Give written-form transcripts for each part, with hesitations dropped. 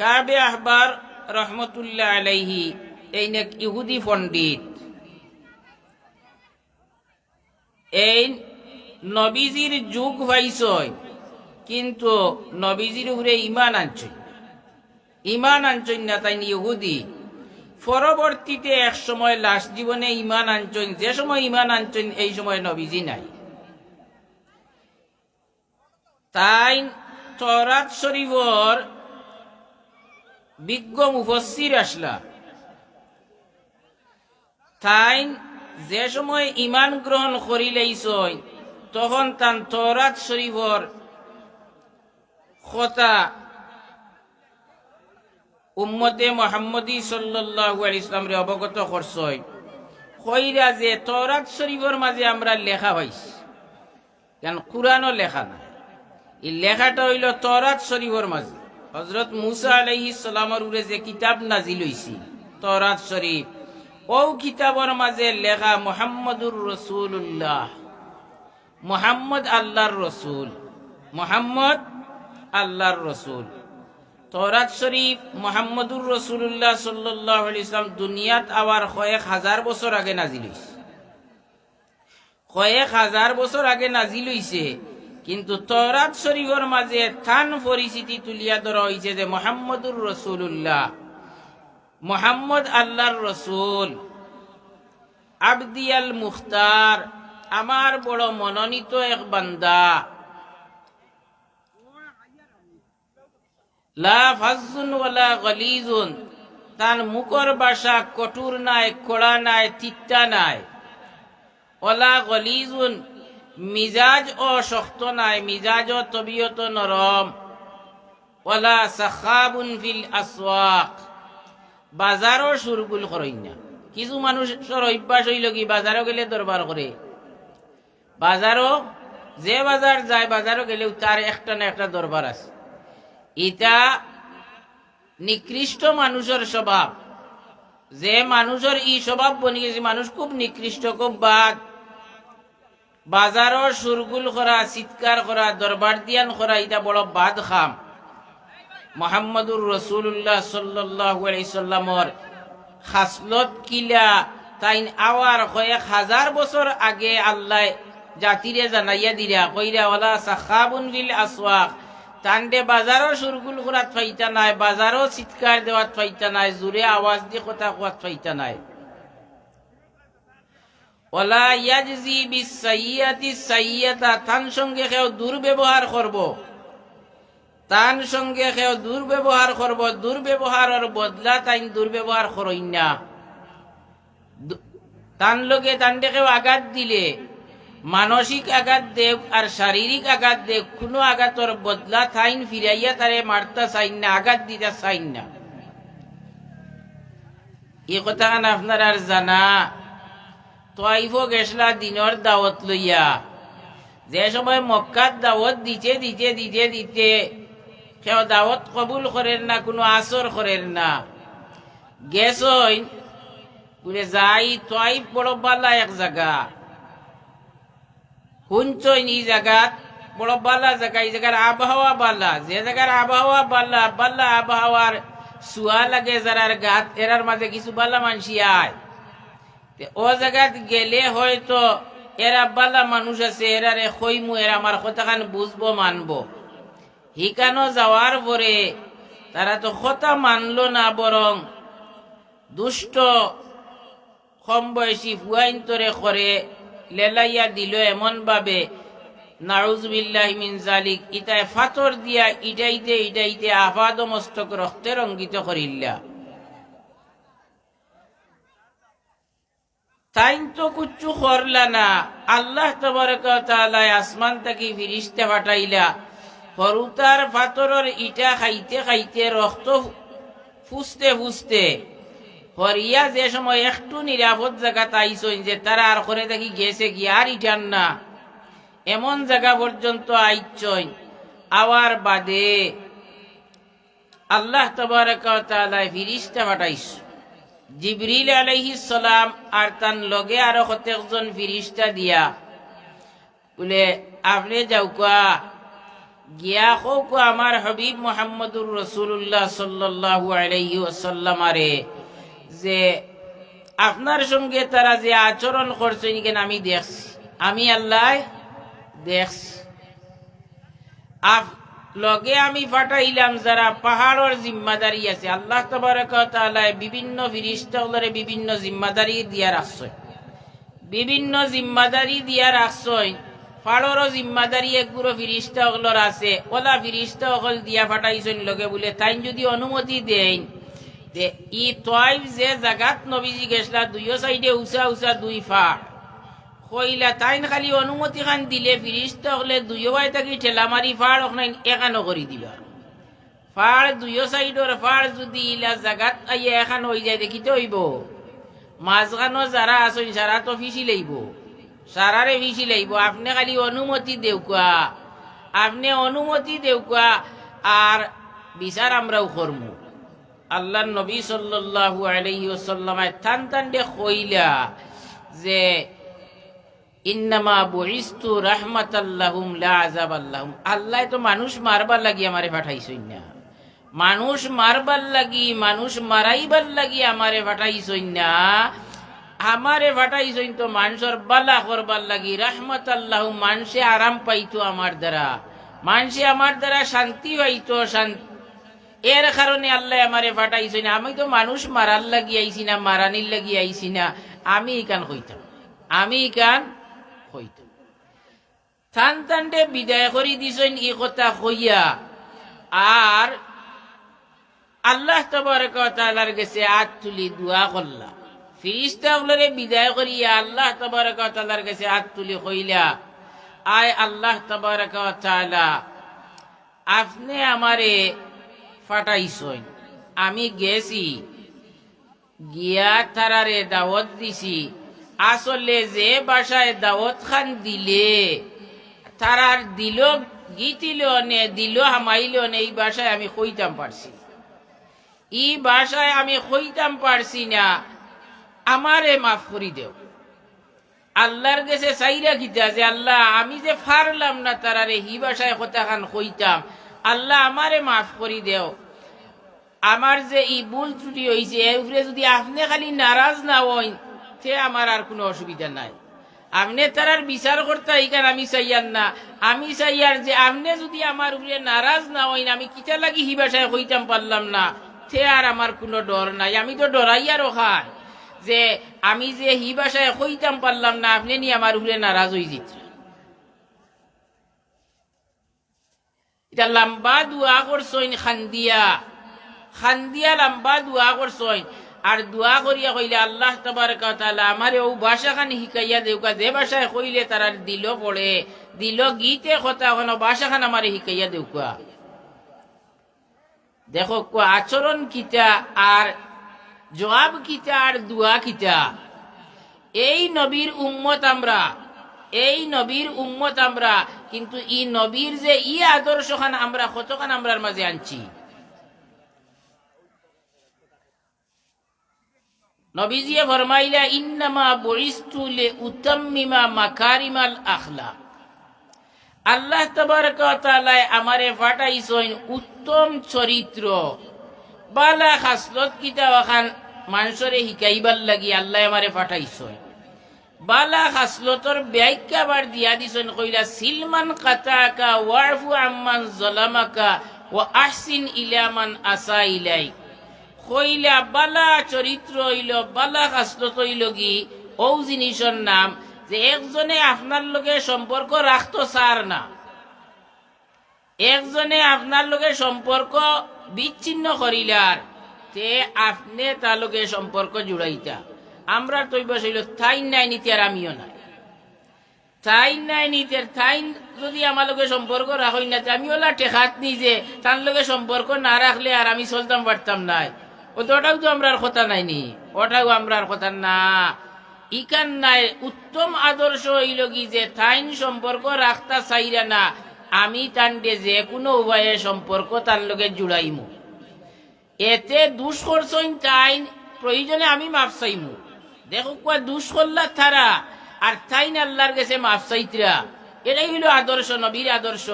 কাবে আহবার রহমতুল্লাহ আলাইহি এই নেক ইহুদি পণ্ডিত এই নবীজির যুগ হইছয়, কিন্তু নবীজির উপরে ইমান আনছই না তাই ইহুদি। পরবর্তীতে এক সময় লাস্ট জীবনে ইমান আনছই, যে সময় ইমান আনছই এই সময় নবীজি নাই। তাই তওরাত শরীফর বিজ্ঞ মুফাসসির আসলা, তাই যে সময় ইমান গ্রহণ করিলেইছই তখন তান তওরাত শরীফর কথা উম্মতে মুহাম্মদী সাল্লাল্লাহু আলাইহি ওয়াসাল্লামরে অবগত করছই। কইরা যে তওরাত শরীফর মাঝে আমরা লেখা হইছে, কারণ কুরআনও লেখা না, এই লেখাটা হইল তওরাত শরীফর মাঝে। হযরত মূসা আলাইহিস সালামের উপরে যে কিতাব নাজিল হইছে তওরাত শরীফ, ও কিতাবর মাঝে লেখা মুহাম্মদুর রাসূলুল্লাহ, মুহাম্মদ আল্লাহর রসুল, মুহাম্মদ আল্লাহর রসুল। তওরাত শরীফ মুহাম্মদুর রাসূলুল্লাহ সাল্লাল্লাহু আলাইহি ওয়াসাল্লাম দুনিয়াত আওয়ার কয়েক হাজার বছর আগে নাজিল হইছে, কয়েক হাজার বছর আগে নাজিল হইছে। কিন্তু তওরাত শরীফের মাঝে থান পরিচিতি তুলিয়া ধরা হইছে যে মুহাম্মদুর রাসূলুল্লাহ, মুহাম্মদ আল্লাহর রসুল, আবদিয়াল মুখতার, আমার বড় মনোনীত এক বান্দা। লা ফাজ্জুন ওয়ালা গলিজুন, তার মুখর ভাষা কঠোর নাই, কড়া নাই, তিতা নাই। ওয়ালা গলিজুন, মিজাজ ও শক্ত নাই, মিজাজ ও তবিয়ত নরম। ওয়ালা সাখাবুন ফিল আসওয়াক, বাজারও সুরগুল করেন না। কিছু মানুষের অভ্যাস হইল কি বাজারও গেলে দরবার করে, বাজারও যে বাজার যায় বাজারও গেলেও তার একটা না একটা দরবার আছে। এটা নিকৃষ্ট মানুষের স্বভাব, যে মানুষের ই স্বভাব বনি গেছে, মানুষ খুব নিকৃষ্ট, খুব বাদ। বাজারও সুরগুল করা, চিৎকার করা, দরবার দিয়ান করা, এটা বড় বাদ খাম। মুহাম্মদুর রাসূলুল্লাহ সাল্লাল্লাহু আলাইহি সাল্লামর খাসলত কিলা তাইন আওয়ার কয়েক হাজার বছর আগে আল্লাহ জাতিরে জানাইয়া দিরা, কইরা ওয়ালা সাখাবুন ফিল আসওয়াক, তান্ডে বাজারও সুরগুল করাত ফাইতা নাই, বাজারও চিৎকার দেওয়াত ফাইতা নাই, জোরে আওয়াজ দিয়ে কথা কোয়াত ফাইতা নাই। ওয়ালা ইয়াজজি বিসাইয়্যাতি সাইয়্যাতা, তান সঙ্গে কেউ দুর্ব্যবহার করব, তান সঙ্গে কেউ দুর্ব্যবহার করব, দুর্ব্যবহারের বদলা তাইন দুর্ব্যবহার করইন না। তান লগে তান্ডে কেউ আঘাত দিলে, মানসিক আঘাত দেব আর শারীরিক আঘাত দেব, কোনো আঘাতর বদলা থাইন ফিরাইয়া তারে মারতা চাইন না, আঘাত দিতে চাইন না। এই কথা আপনার আর জানা তোয়াইফও গেছলা দিনের দাওয়াত লইয়া, যে সময় মক্কাত দাওয়াত দিতে দিতে দিতে দিতে কেউ দাওয়াত কবুল করেন না, কোনো আসর করেন না। গেছই বলে যাই তোয়াইফ বড় বালা এক জায়গা, শুনছই এই জায়গাত বড় বালা জায়গা, এই জায়গার আবহাওয়া বালা, যে জায়গার আবহাওয়া বালা, বালা আবহাওয়ার সুয়া লাগে যারার গাত, এরার মাঝে কিছু বালা মানসি আয়, ও জায়গাত গেলে হয়তো এরা বালা মানুষ আছে, এরারে কইমু, এরা আমার কথাখান বুঝবো মানবো। হিকানো যাওয়ার পরে তারা তো কথা মানলো না, বরং দুষ্ট কম বয়সী ফুয়াইন্তরে করে লেলাইয়া দিল এমন ভাবে, নাউজুবিল্লাহি মিন জালিক, ইটায় ফাতর দিয়া ইটাইতে ইটাইতে আফাদ মস্তক রক্তে রঙ্গিত করিল্লা। তাইন তো কুচ্ছু করলা না। আল্লাহ তাবারক ওয়া তাআলা আসমান থেকে ফিরিস্তা পাঠাইলা, হরুতার ফাতরের ইটা খাইতে খাইতে রক্ত ফুসতে ফুসতে হরিয়া যে সময় একটু নিরাপদ জায়গা আইসইন, যে তারা আর করে দেখি গেছে কি আর ইটান না, এমন জায়গা পর্যন্ত আইচইন। আওয়ার বাদে আল্লাহ তাবারক ওয়া তাআলা ফিরিস্তা পাঠাইছ, জিবরিল আলাইহিস সালাম আর তান লগে আরো কতজন ফিরিস্তা দিয়া বলে আপনি যাও কা গিয়া হোক আমার হাবিব মুহাম্মদুর রাসূলুল্লাহ সাল্লাল্লাহু আলাইহি ওয়াসাল্লাম আরে যে আপনার সঙ্গে তারা যে আচরণ করছেন কেন আমি দেখছি, আমি আল্লাহ দেখছি। লগে আমি পাঠাইলাম যারা পাহাড়ের জিম্মাদারি আছে, আল্লাহ তাবারক ওয়া তাআলা বিভিন্ন ফেরেশতাগুলোরে বিভিন্ন জিম্মাদারি দিয়া রাখছেন, বিভিন্ন জিম্মাদারি দিয়া রাখছেন। পাহাড়েরও জিম্মাদারি একগুলো ফেরেশতাগুলোর আছে, ওলা ফেরেশতাগুলো দিয়া পাঠাইছেন লগে বলে তাই যদি অনুমতি দেন যে ই তয়ব যে জাগাত নবীজি গেছলা দুইও সাইডে উঁচা উঁচা দুই পাহাড় কইলা তাইন খালি অনুমতি খান দিলে ফিরিস্তা হলে দুইও ভাই থাকি ঠেলা মারি ফাড় ওখানে এখানো করে দিবা। ফাড় দুইও সাইডর ফাড় যদি ইলা জাগাত আইয়া এখান হয়ে যায় দেখিতে হইব মাঝখানো যারা আসেন সারা তো ফিসি লইব, সারারে ফিসি লইব। আপনি খালি অনুমতি দেউকা, আপনি অনুমতি দেউকা আর বিচার আমরাও করমু। আল্লাহ নবী সাল্লাল্লাহু আলাইহি ওয়াসাল্লাম টান টান দে কইলা যে ইন্নামা বুইস্তু রাহমাতাল্লাহুম লা আযাবাল্লাহুম। আল্লাহ তো মানুষ মারবার লাগি আমারে পাঠাইছই না, মানুষ মারবার লাগি মানুষ মারাইবার লাগি আমারে পাঠাইছই না, আমারে পাঠাইছই তো মানুষের বালা করবার লাগি। রাহমাতাল্লাহুম মানুষে আরাম পাইতো আমার দ্বারা, মানুষে আমার দ্বারা শান্তি পাইতো, শান্তি এর কারণে আল্লাহ আমারে পাঠাইছই না। আমি তো মানুষ মারার লাগি আইছি না, মারানির লাগি আইছি না। আমি ইকান কইতাম, আমি ইকান হইতো থান থানটে বিদায় করি দিছেন ই কথা কইয়া আর আল্লাহ তাবারক ওয়া তাআলার কাছে হাত তুলি দোয়া করলা। ফেরেশতাগুলোরে বিদায় করিয়া আল্লাহ তাবারক ওয়া তাআলার কাছে হাত তুলি কইলা, আয় আল্লাহ তাবারক ওয়া তাআলা আপনি আমারে পাঠাইছেন, আমি গেছি গিয়া তারারে দাওয়াত দিছি। আসলে যে বাসায় দাওয়াত খান দিলে তারার দিল গীতিল নে দিল হামাইল নে, এই বাসায় আমি কইতাম পারছি, এই বাসায় আমি কইতাম পারছি না, আমারে মাফ করি দেও। আল্লাহর কাছে চাইরা গীতা যে আল্লাহ আমি যে পারলাম না তারারে হি বাসায় কথা খান কইতাম, আল্লাহ আমারে মাফ করি দেও। আমার যে ই ভুল ত্রুটি হয়েছে এরপরে যদি আপনি খালি নারাজ না হইন তে আমার আর কোনো অসুবিধা নাই। আপনি তারার বিচার করতে এইখান আমি চাইয়ার না, আমি চাইয়ার যে আপনি যদি আমার উপরে নারাজ না হইন আমি কিতা লাগি হি বাসায় কইতাম পারলাম না তে আর আমার কোনো ডর নাই। আমি তো ডরাইয়ারও খাই যে আমি যে হি বাসায় কইতাম পারলাম না আপনি নি আমার উপরে নারাজ হয়ে যেত। এটা লম্বা দোয়া করছেন খান্দিয়া, খান্দিয়া লম্বা দোয়া করছেন আর দোয়া করিয়া কইলে আল্লাহ তাবারক ওয়া তাআলা আমারে ও ভাষা খান শিখাইয়া দেউকা, যে ভাষায় কইলে তারার দিল পড়ে দিল গীতে কথা কোনো ভাষা খান আমারে শিখাইয়া দেউকা। দেখো আচরণ কিতা আর জবাব কিতা আর দোয়া কিতা। এই নবীর উম্মত আমরা, এই নবীর উম্মত আমরা, কিন্তু ই নবীর যে ই আদর্শ খান আমরা কতখান আমরার মাঝে আনছি। নবীজি ফরমাইলা ইন্নামা বুইস্তু লিউতাম্মিমা মাকারিমাল আখলাক। আল্লাহ তাবারক ওয়া তাআলা আমারে পাঠাইছেন উত্তম চরিত্র বালা খাসলত কিতা ওখান মানুষরে শিকাইবার লাগি আল্লাহ আমারে পাঠাইছেন। বালা খাসলতর ব্যাখ্যা বার দিয়া দিছেন কইলা সিলমান কাতাকা ওয়াফু আম্মান যালামাকা ওয়া আহসিন ইলা মান আসা ইলাইক। কইলা বালা চরিত্র হইল বালা খাসলত হইল কি ও জিনিসের নাম যে একজনে আপনার লগে সম্পর্ক রাখতো চার না, একজনে আপনার লগে সম্পর্ক বিচ্ছিন্ন করিলার তে আপনি তার লগে সম্পর্ক জুড়াইতা। আমরা তৈবাস হইল থাইন নাই নিতে আর আমিও নাই, থাইন নাই নিতে থাইন যদি আমার লগে সম্পর্ক রাখই না আমি ওলা টেকাত নি যে তার লগে সম্পর্ক না রাখলে আর আমি চলতাম পারতাম নাই। ওটাও তো আমরার কথা নাইনি, ওটাও আমরার কথা না। ইকান নাই উত্তম আদর্শ হইল কি যে থাইন সম্পর্ক রাখতা চাইরা না, আমি তান্ডে যে কোনো উপায়ে সম্পর্ক তার লগে জুড়াইমু। এতে দুষ করছইন তাইন প্রয়োজনে আমি মাফ চাইমু। দেখো কোয়া দুষ করলা তারা আর তাইন আল্লাহর কাছে মাফ চাইতরা, এটাই হইল আদর্শ, নবীর আদর্শ।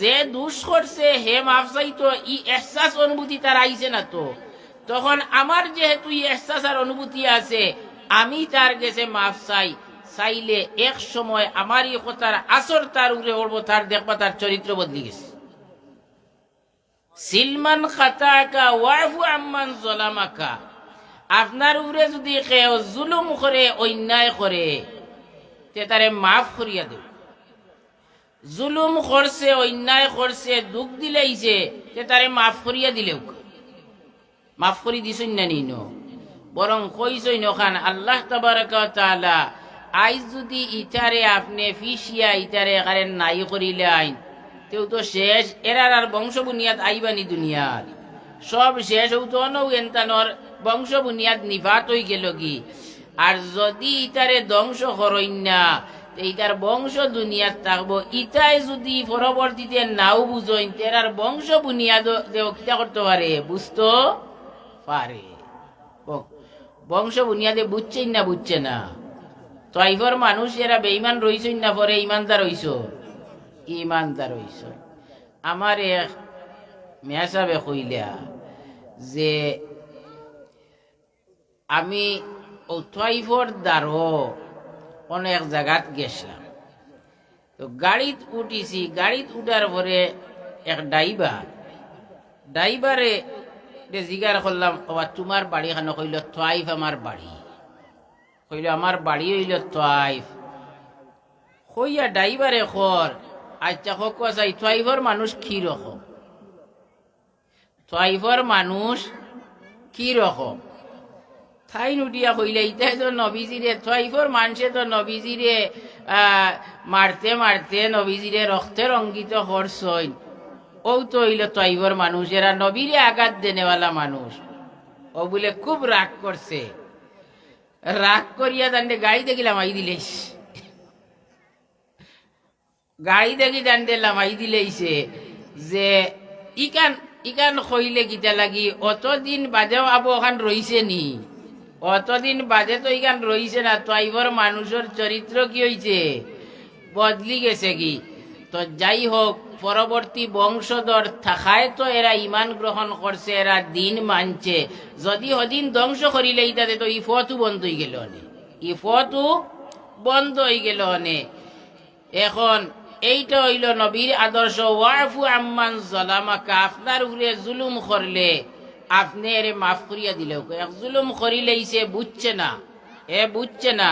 যে দুষ করছে হে মাফ চাইতো, ই এহসাস অনুভূতি তার আইছে না তো। তখন আমার যেহেতু ই এহসাস আর অনুভূতি আছে, আমি তার গেছে মাফ চাইলে এক সময় আমার এই কথার আসর তার উড়ে উঠবো, তার দেখবা তার চরিত্র বদলি গেছে। সিলমান খাতাকা ওয়াফু আম্মান জলামাকা, আপনার উপরে যদি কেউ জুলুম করে, অন্যায় করে, তে তারে মাফ করিয়া দেব। জুলুম করছে, অন্যায় করছে, দুঃখ দিলেইছে, তে তারে মাফ করিয়া দিলেও মাফ করি দিছই না নিন, বরং কইছই নখান আল্লাহ তাবারাকা ওয়া তাআলা আইজ যদি ইটারে আপনি ফিসিয়া ইটারে কারেন নাই করিলে আইন, তেও তো শেষ, এরার আর বংশ বুনিয়াদ আইবানি দুনিয়ার সব শেষ হতো নৌ এনতানোর বংশ বুনিয়াদ নিভাত হয়ে গেল কি। আর যদি ইটারে ধ্বংস করইন না, এইটার বংশ দুনিয়াত থাকবো। ইটাই যদি পরবর্তীতে নাও বুঝইন, তেরার বংশ বুনিয়াদ কিতা করতে পারে, বুঝতো পারে। বংশ বুনিয়াদে বুঝছেন না, বুঝছে না। তইফর মানুষ এরা বেঈমান রইছই না, পরে ইমানদার হইছ, ইমানদার হইছ। আমার এক মেয়াসাবে কইলা যে আমি তইফর দ্বারো অনেক জায়গাত গেছিলাম, তো গাড়িত উঠিছি। গাড়িত উঠার পরে এক ড্রাইভারে জিগার করলাম, তোমার বাড়ি খানো? কইল তইফ আমার বাড়ি। কইল আমার বাড়ি হইল তইফ। কইয়া ড্রাইভারে খর আচ্ছা হোক চাই, তইফর মানুষ কি রকম? তইফর মানুষ কি রকম? থাই নুটিয়া কইলে ইতাই তো নবীজিরে, তইফর মানুষে তো নবীজিরে মারতে মারতে নবীজিরে রক্তের অঙ্কিত করছইন। ও তো হইল তইফর মানুষ, এরা নবীরে আঘাত দেনেওয়ালা মানুষ। ও বলে খুব রাগ করছে, রাগ করিয়া দান্ডে গাড়ি দেখিলাম আই দিলেস, গাড়ি দেখি দান্ডে লামাই দিলেইছে যে ইকান কইলে কিতা লাগি, অতদিন বাজেও আবো ওখান রইছে নি, অতদিন বাজে তো ইকান রইছে না। তইফর মানুষের চরিত্র কি হইছে, বদলি গেছে কি। তো যাই হোক, পরবর্তী বংশধর থাকায় তো এরা ইমান গ্রহণ করছে, এরা দিন মানছে। যদি হদিন ধ্বংস করিলে ইতাতে তো ইফতও বন্ধ হয়ে গেল, ইফতও বন্ধ হয়ে গেল। এখন এইটা হইল নবীর আদর্শ, ওয়াফু আম্মান জলামাকা, আপনার উপরে জুলুম করলে আপনি এর মাফ করিয়া দিলেও, এক জুলুম করিলেইছে বুঝছে না, বুঝছে না,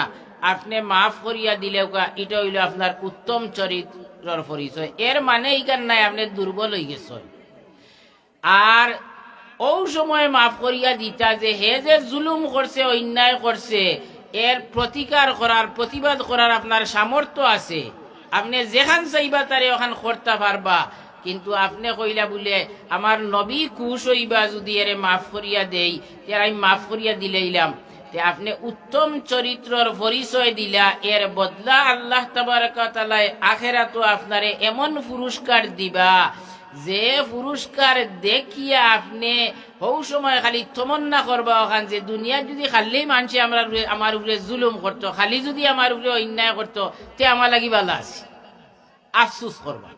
আপনি মাফ করিয়া দিলেও, এটা হইল আপনার উত্তম চরিত্রের পরিচয়। এর মানে ইকার নাই আপনি দুর্বল হয়ে গেছেন। আর ও সময় মাফ করিয়া দিতা যে হে যে জুলুম করছে, অন্যায় করছে, এর প্রতিকার করার, প্রতিবাদ করার আপনার সামর্থ্য আছে। আপনি যেখান চাইবা তারে ওখান করতে পারবা। কিন্তু আপনি কইলা বলে আমার নবী খুশ হইবা যদি এরে মাফ করিয়া দেই, আমি মাফ করিয়া দিলেইলাম, আপনি উত্তম চরিত্রর পরিচয় দিলা। এর বদলা আল্লাহ তাবারক ওয়া তাআলা আখিরাতে আপনারে এমন পুরস্কার দিবা, যে পুরস্কার দেখিয়া আপনি হৌ সময় খালি তমন্না করবা ওখান যে দুনিয়া যদি খালি মানুষে আমার উপরে জুলুম করতো, খালি যদি আমার উপরে অন্যায় করতো, তে আমার লাগি ভালো আছে, আফসুস করবা।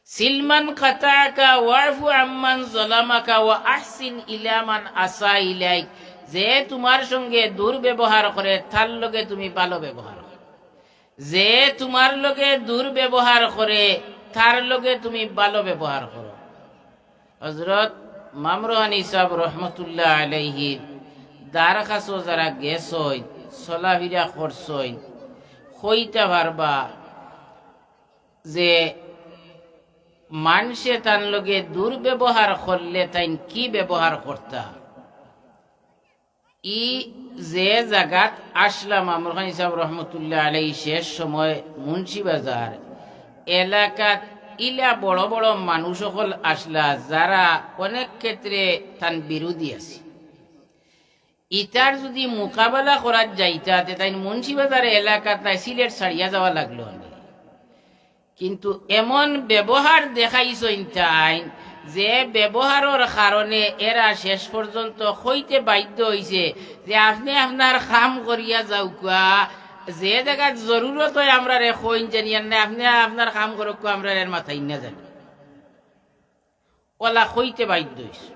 সিলমান খাতাকা ওয়াফু আম্মান জলামাকা ওয়া আহসিন ইলা মান আসা ইলাইক, যে তোমার সঙ্গে দুর্ব্যবহার করে তার লগে তুমি ভালো ব্যবহার করো, যে তোমার লগে দুর্ব্যবহার করে তার লগে তুমি ভালো ব্যবহার করো। হযরত মামরুহানি সাহেব রহমতুল্লাহ আলাইহি দারখাসো যারা গেছই, চলাফিরা করছই, কইতে পারবা যে মানুষে তার লগে দুর্ব্যবহার করলে তাই কি ব্যবহার করতা। ই যে জায়গাত আসলাম মামরুহানি সাহেব রহমতুল্লাহ আলাইহি শেষ সময় মুন্সিবাজার এলাকাত ইলা বড় বড় মানুষ সকল আসলা, যারা অনেক ক্ষেত্রে তান বিরোধী আছে। ইটার যদি মোকাবেলা করার যাইতা তাই মুন্সিবাজার এলাকাত তাই সিলেট ছাড়িয়া যাওয়া লাগলো। কিন্তু এমন ব্যবহার দেখাইছেন তাই, যে ব্যবহারের কারণে এরা শেষ পর্যন্ত হইতে বাধ্য হইছে যে আপনি আপনার কাম করিয়া যাওকা, যে জায়গা জরুরত হয় আমরা রে কইন জানিয়ান না আপনি আপনার কাম করক আমরা এর মাথায় না জানি ওলা কইতে বাধ্য হইছে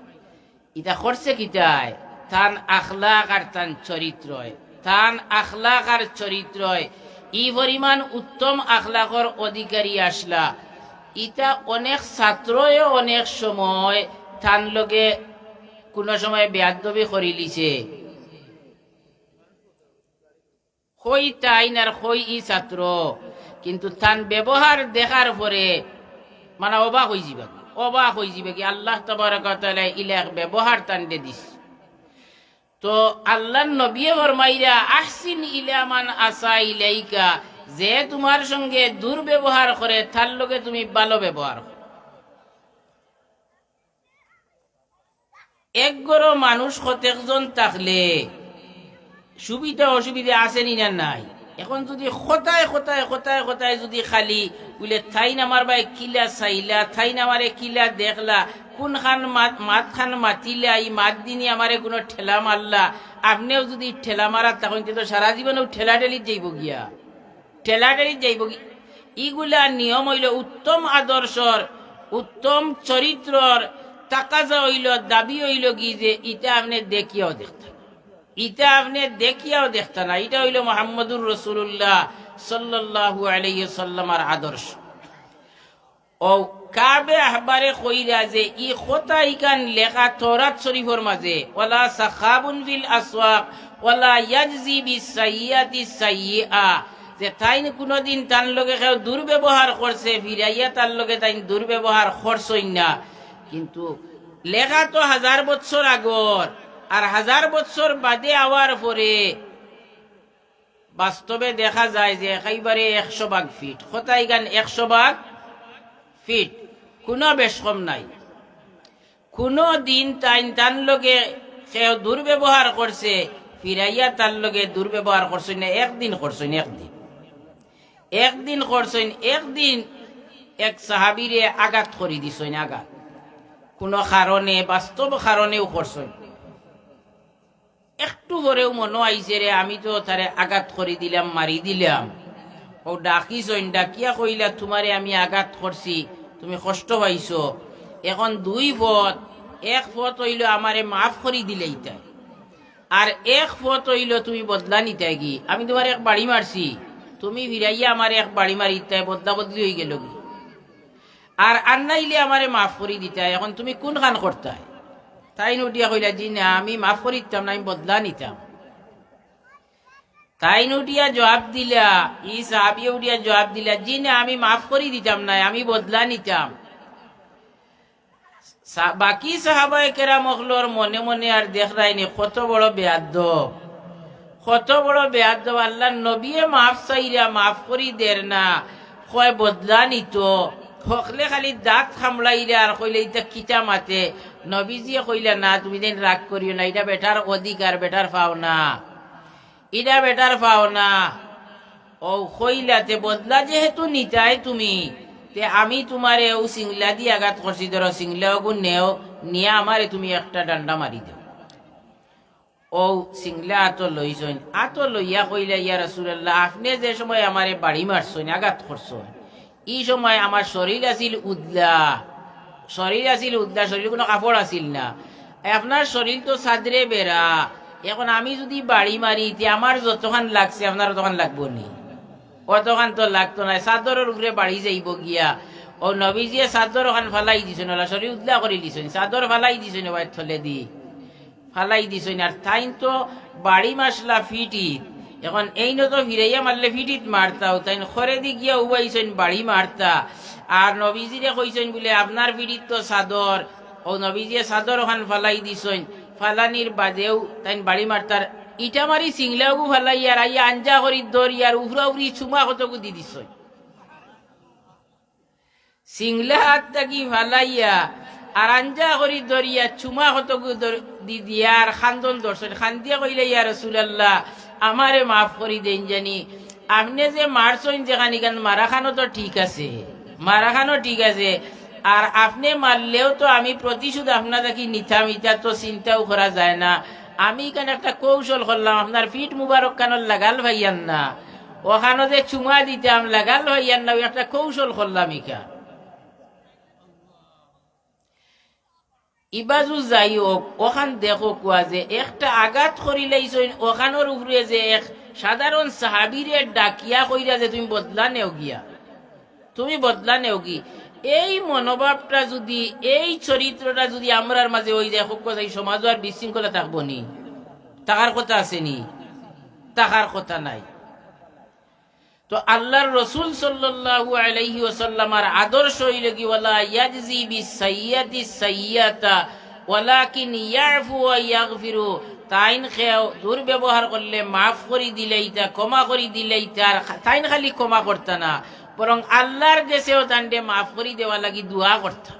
ইটা করছে কিটায় তান আখলাক আর তান চরিত্রয় তান আখলাক আর চরিত্রয় ই পরিমাণ উত্তম আখলাকর অধিকারী আসলা ইটা অনেক ছাত্রয় অনেক সময় তান লগে কোনো সময় বেয়াদবি করি লিছে কই তাই না কই ই ছাত্র কিন্তু তান ব্যবহার দেখার পরে মানে অবাক হয়ে যাবে কি আল্লাহ তাবারক ওয়া তাআলা ইলাক ব্যবহার তান দে দিস তো আল্লাহর নবী ফরমাইরা আহসিন ইলা মান আসা ইলাইকা যে তোমার সঙ্গে দুর্ব্যবহার করে তার লগে তুমি ভালো ব্যবহার করো একগরো মানুষ কতজন থাকলে সুবিধা অসুবিধা আসেনি না নাই এখন যদি খতায় যদি খালি বলে থাই নামার ভাই কিলা চাইলা থাই নামারে কিলা দেখলা কোন খান মাত খান মাতিলা এই মাত দিনই আমারে কোনো ঠেলা মারলা আপনিও যদি ঠেলা মারার তখন কিন্তু সারা জীবনেও ঠেলাঠেলি যাইব গিয়া ইগুলা নিয়ম হইল উত্তম আদর্শর উত্তম চরিত্রর তাকাজা হইল দাবি হইল কি যে ইটা আপনি দেখিয়াও দেখতা না এটা হইল মুহাম্মদুর রাসূলুল্লাহ সাল্লাল্লাহু আলাইহি সাল্লামার আদর্শ ও কাবে আহবারে কইরা যে ই কথা ইকান লেখা তওরাত শরীফের মাঝে ওয়ালা সাখাবুন ফিল আসওয়াক ওয়ালা ইয়াজজি বিসাইয়াতি সাইয়্যা যে তাইন কোনদিন তার লগে কেউ দুর্ব্যবহার করছে ফিরাইয়া তার লগে তাইন দুর্ব্যবহার করছই না কিন্তু লেখা তো 1000 বছর আগর আর 1000 বছর বাদে আওয়ার পরে বাস্তবে দেখা যায় যে একেবারে 100 ভাগ ফিট কথাই গান 100 ভাগ ফিট কোনো বেশ কম নাই কোনো দিন তার লগে কেউ দুর্ব্যবহার করছে ফিরাইয়া তার লগে দুর্ব্যবহার করছে না একদিন একদিন এক সাহাবীরে আঘাত করি দিছেন আঘাত কোনো কারণে বাস্তব কারণেও করছেন একটু পরেও মনে আইছে রে আমি তো তারে আঘাত করে দিলাম মারি দিলাম ও ডাকিছইন ডাকিয়া কইলা তোমারে আমি আঘাত করছি তুমি কষ্ট পাইছো এখন দুই পথ এক পথ হইল আমারে মাফ করি দিলেই তাই আর এক পথ হইল তুমি বদলা নিতে কি আমি তোমার এক বাড়ি মারছি তুমি ফিরাইয়া আমার এক বাড়ি মারি তাই বদলা বদলি হয়ে গেল কি আর আন্নাইলে আমারে মাফ করি দিতে এখন তুমি কোন কান করতাই তাই নুটিয়া কইলা জি না আমি মাফ করি দিতাম না আমি বদলা নিতাম তাই নুটিয়া জবাব দিলা ই সাহাবিয়া উঠিয়া জবাব দিলা জি না আমি মাফ করি দিতাম না আমি বদলা নিতাম বাকি সাহাবায়ে কেরাম মখলর মনে মনে আর দেখরাইনি কত বড় বেয়াদব আল্লাহ নবীয়ে মাফ চাইরা মাফ করি দের না কয় বদলা নিত হকলে খালি দাঁত খামলাইরা আর কইলে এটা কিতা মাতে নবীজিয়ে কইলা না তুমি যেন রাগ করিও না এটা বেটার অধিকার বেটার পাও না ও কইলাতে বদলা যেহেতু নিতাই তুমি তে আমি তোমারে ও সিংলা দিয়ে আঘাত করছি ধরো সিংলা গুণ নেও নিয়ে আমারে তুমি একটা ডান্ডা মারি দেও ও সিংলা আতো লইয়া কইলা ইয়া রাসূলুল্লাহ আপনি যে সময় আমারে বাড়ি মারছেন আঘাত করছেন এই সময় আমার শরীর আছিল উদলা শরীর কোনো কাপড় আছিল না আপনার শরীর তো সাদরে বেড়া এখন আমি যদি বাড়ি মারি আমার যতখান লাগছে আপনার তখন লাগবো নি অতখান তো লাগতো না চাদরের উপরে বাড়ি যাইব গিয়া ও নবীজিয়ে চাদর ওখান ফালাই দিছেন শরীর উদলা করে দিছেন চাদর ফালাই দিছেন বাইর থলে দি ফালাই দিছেন আর তাই তো বাড়ি মাসলা ফিটিত এখন এই তো ফিরাইয়া মারলে ফিটিত মারতাও তাই খরে দি গিয়া উবাইছেন বাড়ি মারতা আর নবীজিরে কইছেন বলে আপনার ফিটিত তো চাদর ও নবীজিয়ে চাদর ওখান ফালাই দিছেন ফালানির বাদেও তাই বাড়ি মারতার ইটা মারি সিংলাগু ফালাই আর আইয়া আঞ্জা করি দরি আর উফরা উফরি চুমা কতকু দি দিছ সিংলা হাত থাকি ফালাইয়া আর আঞ্জা করি দরিয়া চুমা কতকু দি দিয়া আর খান্দন দর্শন খান্দিয়া কইলে ইয়া রাসূলুল্লাহ আমারে মাফ করি দেন জানি আপনি যে মারছেন যেখানে মারাখানো তো ঠিক আছে আর আপনি মারলেও তো আমি প্রতিশোধ আপনাকে নিতাম ইটা তো চিন্তাও করা যায় না আমি এখানে একটা কৌশল করলাম আপনার ফিট মুবারক কানর লাগাল ভাইয়ান না ওখানে যে চুমা দিতাম লাগাল হইয়ার না একটা কৌশল করলাম ইকা ইবাজু যাই হোক ওখান দেখো কোয়া যে একটা আঘাত করিলাইছইন ওখানোর উপরে যে এক সাধারণ সাহাবীরে ডাকিয়া কইরা যে তুমি বদলা নেও গিয়া তুমি বদলা নেও কি এই মনোভাবটা যদি এই চরিত্রটা যদি আমরার মাঝে ওই যে যাই সমাজ আর বিশৃঙ্খলা থাকবো নি তাহার কথা আসেনি তাহার কথা নাই তো আল্লাহর রাসূল সাল্লাল্লাহু আলাইহি ওয়াসাল্লামের আদর্শ হইল কি ওয়ালা ইয়াজজি বিসাইয়্যাতি সাইয়্যাতা ওয়ালাকিন ইয়াফু ওয়া ইয়াগফিরু তাইন খেও দুর্ব্যবহার করলে মাফ করে দিলেই তা ক্ষমা করে দিলেই তার তাইন খালি ক্ষমা করতা না বরং আল্লাহর কাছেও তান্ডে মাফ করে দেওয়া লাগি দোয়া করতা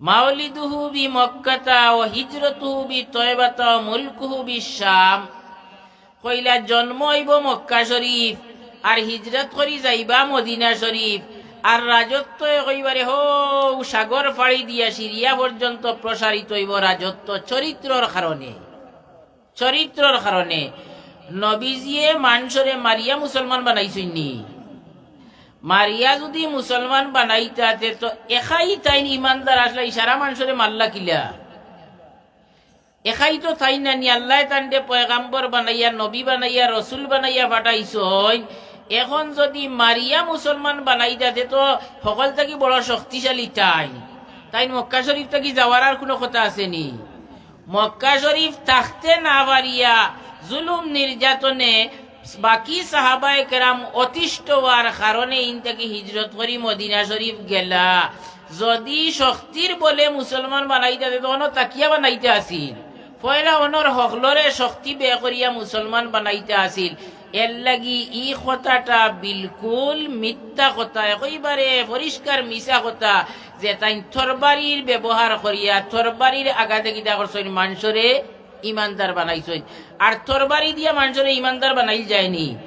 মাওলিদুহু বি মক্কাতা ওয়া হিজরতুহু বি তয়বাতা ওয়া মুলকুহু বিশ-শাম কইলা জন্ম হইব মক্কা শরীফ আর হিজরত করি যাইবা মদিনা শরীফ আর রাজত্ব কইবারে হো সাগর ফাড়ি দিয়া সিরিয়া পর্যন্ত প্রসারিত হইব রাজত্ব চরিত্রর কারণে নবীজিয়ে মানুষরে মারিয়া মুসলমান বানাইছইনি মারিয়া যদি মুসলমান বানাইতাতে তো একাই তাইন ইমানদার আসলে ইশারা মানুষরে মাল্লা কিলা একাই তো তাই না নি আল্লাহ তান্ডে পয়গাম্বর বানাইয়া নবী বানাইয়া রসুল বানাইয়া পাঠাইছইন এখন যদি মারিয়া মুসলমান বানাইতাতে তো সকল থাকি বড় শক্তিশালী তাই মক্কা শরীফ থাকি যাওয়ার আর কোনো কথা আসেনি মক্কা শরীফ থাকতে না পারিয়া জুলুম নির্যাতনে বাকি সাহাবায়ে কেরাম অতিষ্ঠ হওয়ার কারণে ইনতাকে হিজরত করি মদিনা শরীফ গেলা যদি শক্তির বলে মুসলমান বানাইতে তখন তাকিয়া বানাইতে আসিল পয়লা অনর হকলরে শক্তি ব্যয় করিয়া মুসলমান বানাইতে আসিল এর লাগি ই কথাটা বিলকুল মিথ্যা কথা একেবারে পরিষ্কার মিছা কথা যে তাই তরবারির ব্যবহার করিয়া তরবারির আঘাতে কিতা করছেন মানুষরে ইমানদার বানাইছেন আর তরবারি দিয়া মানুষরে ইমানদার বানাইল যায়নি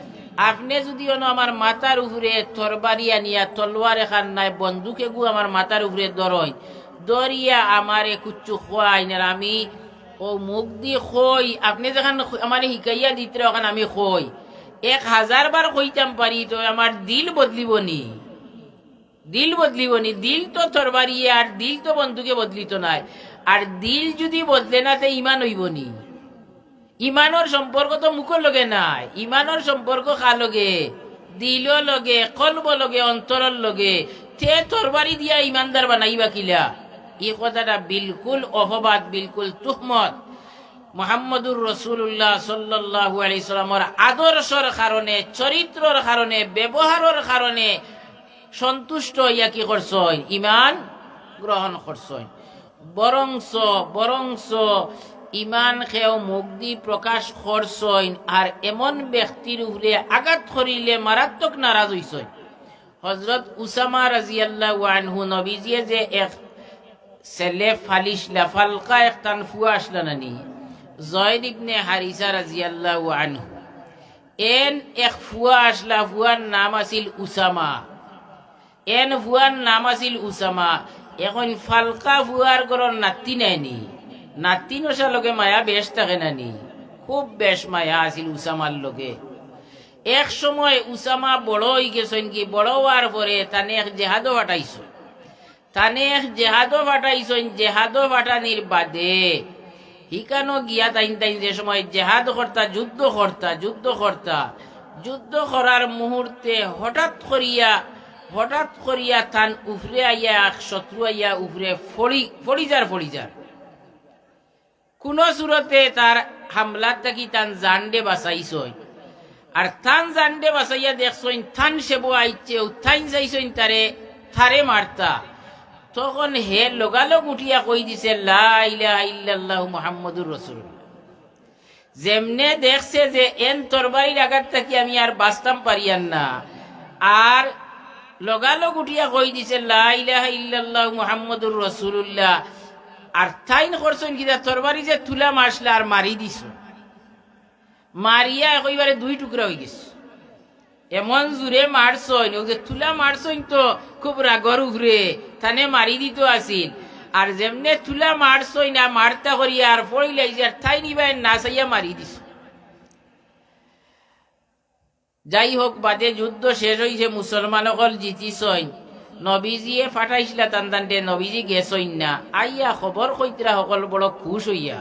আপনি যদি আমার মাথার উপরে তরবারি আনিয়া তলোয়ার এখান নাই বন্দুকে গু আমার মাথার উপরে দরই দরিয়া আমারে কুচ্ছু খোয়াইন আর আমি ও মুখ দিয়ে খই আপনি যখন আমার শিকাইয়া দিতে ওখানে আমি খই 1000 বার কইতাম পারি তো আমার দিল বদলিবনি দিল তো তরবারি আর দিল তো বন্দুকে বদলিত নাই আর দিল যদি বদলে না তে ইমান হইবনি ইমানের সম্পর্ক তো মুখের লগে নাই ইমানের সম্পর্ক কার লগে দিল লগে কলব লগে অন্তরের লগে তে তরবারি দিয়া ইমানদার বানাইবা কিলা এই কথাটা বিলকুল অপবাদ বিলকুল তুহমত মুহাম্মদুর রাসূলুল্লাহ সাল্লাল্লাহু আলাইহি সাল্লামের আদর্শের কারণে চরিত্রের কারণে ব্যবহারের কারণে সন্তুষ্ট হইয়া কি করছই ঈমান গ্রহণ করছই বরংস ইমান খেও মুক্তি প্রকাশ করছই আর এমন ব্যক্তির উপরে আঘাত করিলে মারাত্মক নারাজ হইছই হযরত উসামা রাদিয়াল্লাহু আনহু নবীজিয়ে যে এক ছেলে ফালিশলা ফালকা এক তানফুয়া আসলানি জয়েদ ইবনে হারিসা রাদিয়াল্লাহু আনহু এন এক ফুয়া আসলা ফুয়ার নাম আছিল উসামা এখন ফালকা ফুয়ার গরর নাতি নাইনি নাতি নসার লগে মায়া বেশ থাকে নানি খুব বেশ মায়া আছিল উসামার লগে এক সময় উসামা বড় হয়ে গেছেন কি বড় হওয়ার পরে তানে এক জেহাদও ফাটাইছেন জেহাদও ফাটানির বাদে হিকানো গিয়া তাইন যে সময় জেহাদ করতা যুদ্ধ করার মুহূর্তে হঠাৎ করিয়া তান উফরে আইয়া শত্রু আইয়া উফরে ফড়িজার কোন সুরতে তার হামলাত থাকি তান জান্ডে বাঁচাইছই আর থান জান্ডে বাঁচাইয়া দেখছইন থান সেবো আইছে উত্থাইন যাইছইন থারে মারতা তখন হে লগালগ উঠিয়া কই দিছে লা ইলাহা ইল্লাল্লাহু মুহাম্মাদুর রাসূলুল্লাহ যেমনে দেখছে যে এন তরবারির আঘাত থাকি আমি আর বাঁচতাম পারিয়ান না আর লগালগ উঠিয়া কই দিছে লা ইলাহা ইল্লাল্লাহু মুহাম্মাদুর রাসূলুল্লাহ আর তাইন করছেন কিনা তরবারি যে তুলা মারছিল আর মারি দিছ মারিয়া কইবারে 2 টুকরা হয়ে গেছে এমন জুড়ে মারছইন ও যে তুলা মারছইন তো খুব রাগর উফরে থানে মারি দিত আসিল আর যেমনে তুলা মারছই না মারতা করিয়া আর পড়িলাই যে তাই নিবাই না চাইয়া মারি দিছ যাই হোক, বাদে যুদ্ধ শেষ হয়েছে, মুসলমান সকল জিতিছইন, নবীজিয়ে ফাটাইছিলা টানটানটে, নবীজি গেছইন না, আইয়া খবর কইতরা সকল বড় খুশ হইয়া,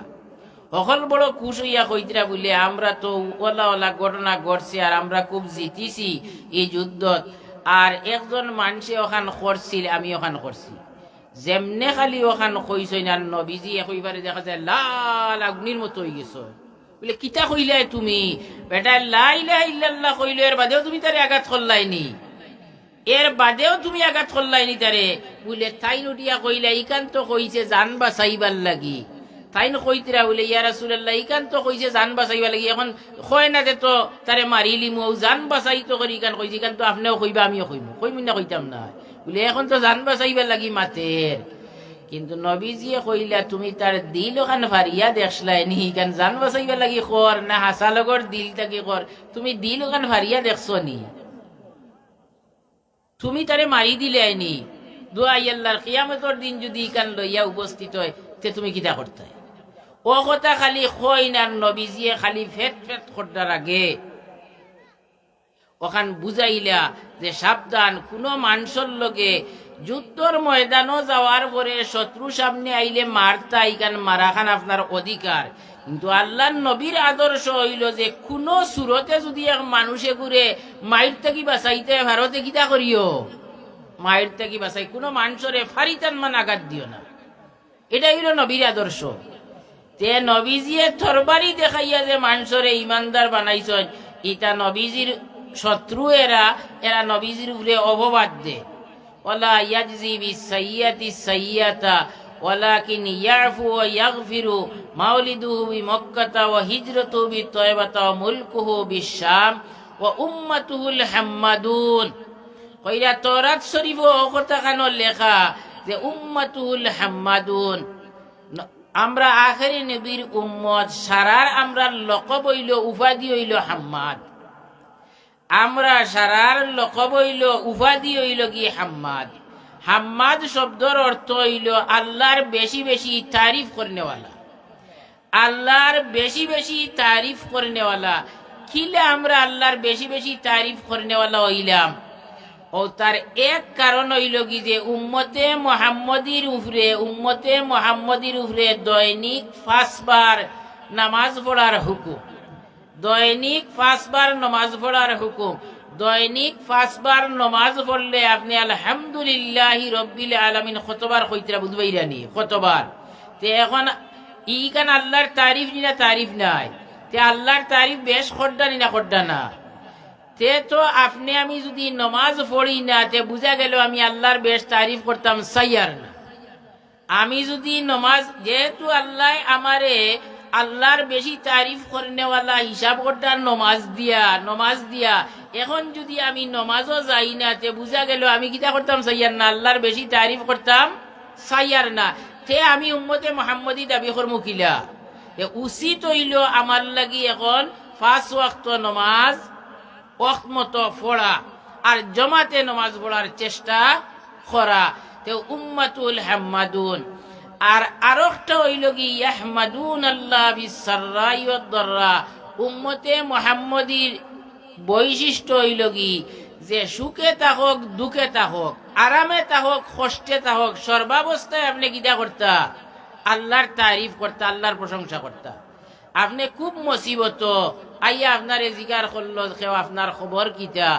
সকল বড় খুশ হইয়া কইতরা বলে আমরা তো ওলা ওলা ঘটনা ঘটছে আর আমরা খুব জিতিছি এই যুদ্ধত। আর একজন মানুষে ওখান করছিল, আমি ওখান করছি, যেমনে খালি ওখান কইছইন আর নবীজি কইবারে দেখা যায় লাল আগুনির মতো হয়ে গেছ। বলে কিতা কইলাই তুমি বেটা, লা ইলাহা ইল্লাল্লাহ কইলো, এর বাদেও তুমি তারে আঘাত করলাইনি, এর বাদেও তুমি আঘাত করলাইনি তারে। বলে তাই নটিয়া কইলা ইকান তো কইছে জান বাঁচাইবার লাগি, তাই কইতরা বলে ইয়া রাসূলুল্লাহ ইকান তো কইছে জান বাঁচাইবার লাগি, এখন কয় না তো তারে মারিলিমু, জান বাঁচাইতো করি ইকান কইছে, ইকান তো আপনিও কইবা আমিও কইমু, কইমু না কইতাম না। বলে এখন তো জান বাঁচাইবার লাগি মাতের, কিন্তু নবীজিয়ে কইলা তুমি তার দিল ওখান ফারিয়া দেখলাই নি, কান জান বাঁচাইবার লাগি কর না হাসা লগর দিল তাকে কর, তুমি দিল ওখান ফারিয়া দেখছ নি, তুমি তারে মারি দিলে আইনি। দোয়া আল্লাহর কিয়ামতের দিন যদি ইকান লইয়া উপস্থিত হয় তে তুমি কিতা করতে? ও কথা খালি কই না, নবীজিয়ে খালি ফেট ফেট করতার আগে ওখান বুঝাইলা যে সাবধান, কোনো মানুষের লগে যুদ্ধর ময়দানও যাওয়ার পরে শত্রু সামনে আইলে মারতা, ইকান মারাখান আপনার অধিকার, কিন্তু আল্লাহর নবীর আদর্শ হইল যে কোনো সুরতে যদি এক মানুষে ঘুরে মায়ের থেকে বাঁচাইতে ভারতে কিতা করিও, মায়ের থেকে বাঁচাই, কোনো মানুষরে ফারিতান মান আঘাত দিও না, এটা হইল নবীর আদর্শ। তে নবীজিয়ে তরবারি দেখাইয়া যে মানুষরে ইমানদার বানাইছেন, ইটা নবীজির শত্রু, এরা এরা নবীজির উপরে অপবাদ দে। ওয়ালা ইয়াজজি বিসাইয়্যাতি সাইয়্যাতা ওয়ালাকিন ইয়াফু ওয়া ইয়াগফিরু, মাউলিদুহু বিমক্কাতা ওয়া হিজরাতুহু বিতয়বাতা ওয়া মুলকুহু বিশাম ওয়া উম্মাতুহুল হাম্মাদুন। কইরা তওরাত শরীফ ও কথা কানো লেখা যে উম্মাতুহুল হাম্মাদুন, আমরা আখেরি নবীর উম্মত, সারার আমরা লকব হইল উপাধি হইল হাম্মাদ, আমরা সারার লকব হইল উপাধি হইল কি হাম্মাদ। হাম্মাদ শব্দর অর্থ হইল আল্লাহর বেশি বেশি তারিফ করনেওয়ালা, আল্লাহর বেশি বেশি তারিফ করনেওয়ালা। কিলে আমরা আল্লাহর বেশি বেশি তারিফ করনেওয়ালা হইলাম? ও তার এক কারণ হইল কি যে উম্মতে মুহাম্মদির উপরে দৈনিক 5 বার নামাজ পড়ার হুকুম, দৈনিক 5 বার নামাজ পড়ার হুকুম। দৈনিক 5 বার নামাজ পড়লে আপনি আলহামদুলিল্লাহি রব্বিল আলামিন কতবার কইতরা বুঝবাইরানি, কতবার? তে এখন ইকান আল্লাহর তারিফ নি না তারিফ নাই, তে আল্লাহর তারিফ বেশ খড্ডানি না খড্ডা না? তে তো আপনি আমি যদি নমাজ পড়ি না, তে বুঝা গেল আমি আল্লাহর বেশ তারিফ করতাম সাইয়ার না। আমি যদি নমাজ, যেহেতু আল্লাহ আমারে আল্লাহর বেশি তারিফ করনেওয়ালা হিসাব করতাম নমাজ দিয়া, এখন যদি আমি নমাজও যাই না, তে বুঝা গেল আমি কিতা করতাম সাইয়ার না, আল্লাহর বেশি তারিফ করতাম সাইয়ার না। তে আমি উম্মতে মুহাম্মদি দাবি করমু কিলা? উচিত হইল আমার লাগি এখন 5 ওয়াক্ত নমাজ ওয়াক্ত মতো পড়া আর জমাতে নমাজ পড়ার চেষ্টা করা। তে উম্মাতুল হাম্মাদুন। আর আরেকটা হইল কি ইয়াহমাদুন আল্লাহ বিসসাররাই ওয়াদ দাররা, উম্মতে মুহাম্মদির বৈশিষ্ট্য হইল কি যে সুখে থাকুক দুঃখে থাকুক, আরামে থাকুক কষ্টে থাকুক, সর্বাবস্থায় আপনি কিতা করতা? আল্লাহর তারিফ করতা, আল্লাহর প্রশংসা করতা। আপনি খুব মুসিবত আইয়া আপনারে জিকার করলো, কেউ আপনার খবর কিতা,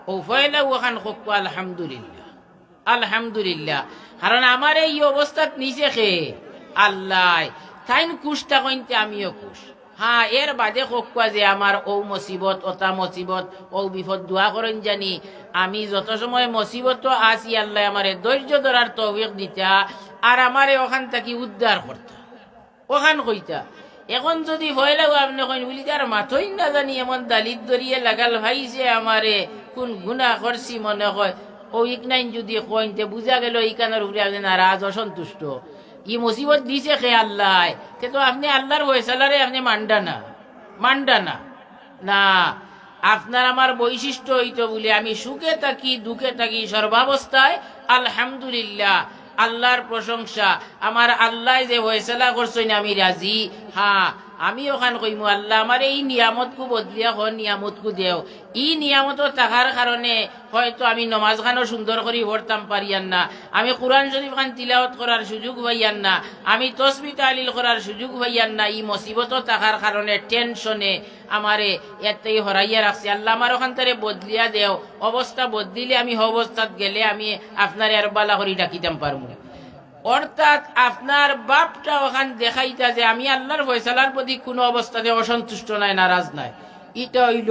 ও ফয়লা ওখান হোক আলহামদুলিল্লাহ, আলহামদুলিল্লাহ। কারণ আমার এই অবস্থাত নিচে খে আল্লাহ, তাইন খুশ থাকতে আমিও খুশ। হ্যাঁ, এর বাদে কোকা যে আমার ও মুসিবত ওটা মুসিবত ও বিপদ দোয়া করেন জানি, আমি যত সময় মুসিবত আসি আল্লাহ আমারে ধৈর্য ধরার তৌফিক দিতা আর আমারে ওখান থেকে উদ্ধার করতা, ওখান কইতা। এখন যদি ভয় লাগো আপনি কইন বলি তার মাথই না জানি এমন দালিত দরিয়ে লাগাল ভাইছে আমারে, কোন গুনাহ করছি মনে হয় ও ইকনাইন যদি কইনতে বুঝা গেল ইকানের উপরে আপনি নারাজ অসন্তুষ্ট, ই মুসিবত দিছে খে আল্লাহ, তে তো আপনি আল্লাহর ফয়সালারে আপনি মানডা না। আপনার আমার বৈশিষ্ট্য হইতো বলে আমি সুখে থাকি দুঃখে থাকি সর্বাবস্থায় আলহামদুলিল্লাহ, আল্লাহর প্রশংসা। আমার আল্লাহ যে ফয়সালা করছেন আমি রাজি। হ্যাঁ, আমি ওখান কইমু আল্লাহ আমার এই নিয়ামতকু বদলিয়া হন নিয়ামতকু দেও। ই নিয়ামত থাকার কারণে হয়তো আমি নমাজ খানও সুন্দর করে পড়তাম পারিয়ান না, আমি কোরআন শরীফ খান তিলাওয়াত করার সুযোগ পাইয়ান না, আমি তসবিহ তাহলিল করার সুযোগ পাইয়ান না। ই মুসিবত থাকার কারণে টেনশনে আমারে এতেই হরাইয়া রাখছি। আল্লাহ আমার ওখান থেকে বদলিয়া দেও, অবস্থা বদলিলে আমি অবস্থাত গেলে আমি আপনারে আর বালা করি ডাকিতাম পারবো। অর্থাৎ আপনার বাপটা ওখান দেখাইতা যে আমি আল্লাহর ফয়সালার প্রতি কোনো অবস্থাতে অসন্তুষ্ট নাই, নারাজ নাই। এটা হইল